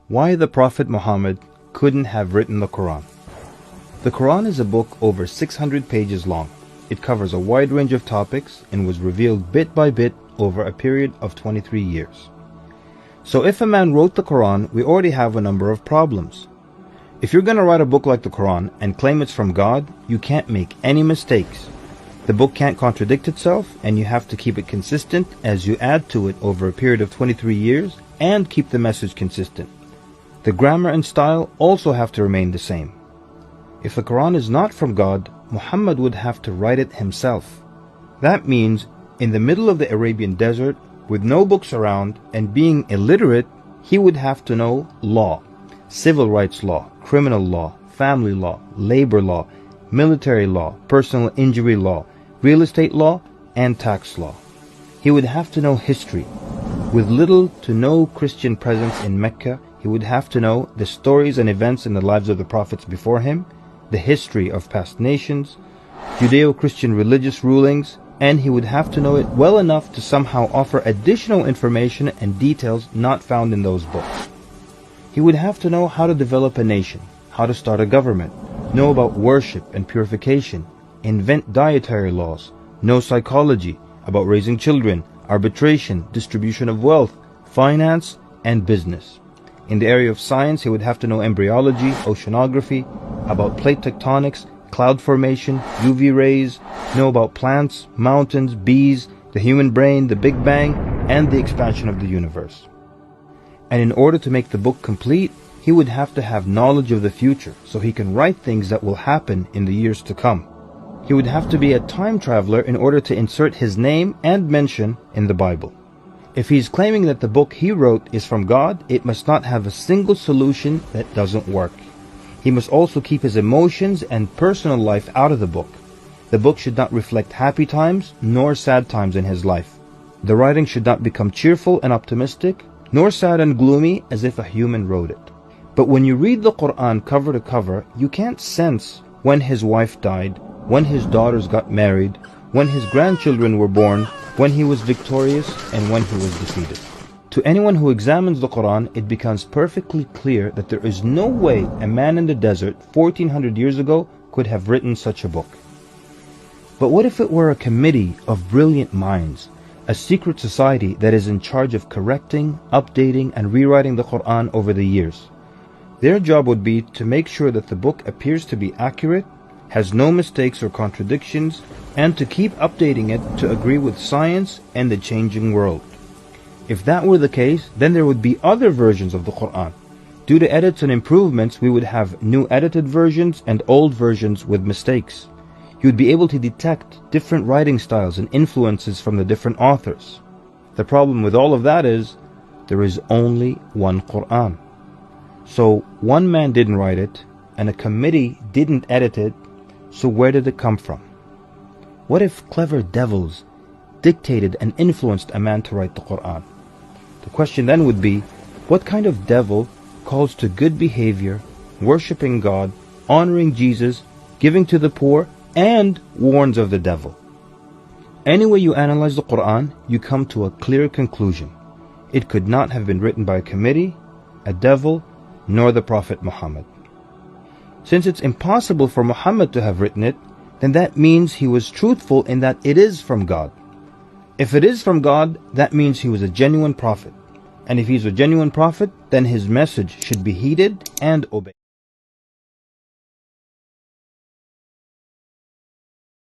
Why the Prophet Mohammed couldn't have written the Qur'an. The Qur'an is a book over 600 pages long. It covers a wide range of topics and was revealed bit by bit over a period of 23 years. So if a man wrote the Qur'an, we already have a number of problems. If you're going to write a book like the Qur'an and claim it's from God, you can't make any mistakes. The book can't contradict itself, and you have to keep it consistent as you add to it over a period of 23 years and keep the message consistent. The grammar and style also have to remain the same. If the Qur'an is not from God, Muhammad would have to write it himself. That means in the middle of the Arabian desert, with no books around and being illiterate, he would have to know law, civil rights law, criminal law, family law, labor law, military law, personal injury law, real estate law, and tax law. He would have to know history. With little to no Christian presence in Mecca, he would have to know the stories and events in the lives of the prophets before him, the history of past nations, Judeo-Christian religious rulings, and he would have to know it well enough to somehow offer additional information and details not found in those books. He would have to know how to develop a nation, how to start a government, know about worship and purification, invent dietary laws, know psychology, about raising children, arbitration, distribution of wealth, finance, and business. In the area of science, he would have to know embryology, oceanography, about plate tectonics, cloud formation, UV rays, know about plants, mountains, bees, the human brain, the Big Bang, and the expansion of the universe. And in order to make the book complete, he would have to have knowledge of the future, so he can write things that will happen in the years to come. He would have to be a time traveler in order to insert his name and mention in the Bible. If he's claiming that the book he wrote is from God, it must not have a single solution that doesn't work. He must also keep his emotions and personal life out of the book. The book should not reflect happy times nor sad times in his life. The writing should not become cheerful and optimistic, nor sad and gloomy as if a human wrote it. But when you read the Qur'an cover to cover, you can't sense when his wife died, when his daughters got married, when his grandchildren were born, when he was victorious, and when he was defeated. To anyone who examines the Qur'an, it becomes perfectly clear that there is no way a man in the desert 1400 years ago could have written such a book. But what if it were a committee of brilliant minds, a secret society that is in charge of correcting, updating, and rewriting the Qur'an over the years? Their job would be to make sure that the book appears to be accurate, has no mistakes or contradictions, and to keep updating it to agree with science and the changing world. If that were the case, then there would be other versions of the Qur'an. Due to edits and improvements, we would have new edited versions and old versions with mistakes. You would be able to detect different writing styles and influences from the different authors. The problem with all of that is, there is only one Qur'an. So one man didn't write it, and a committee didn't edit it, so where did it come from? What if clever devils dictated and influenced a man to write the Qur'an? The question then would be, what kind of devil calls to good behavior, worshipping God, honoring Jesus, giving to the poor, and warns of the devil? Any way you analyze the Qur'an, you come to a clear conclusion. It could not have been written by a committee, a devil, nor the Prophet Muhammad. Since it's impossible for Muhammad to have written it, then that means he was truthful in that it is from God. If it is from God, that means he was a genuine prophet. And if he's a genuine prophet, then his message should be heeded and obeyed.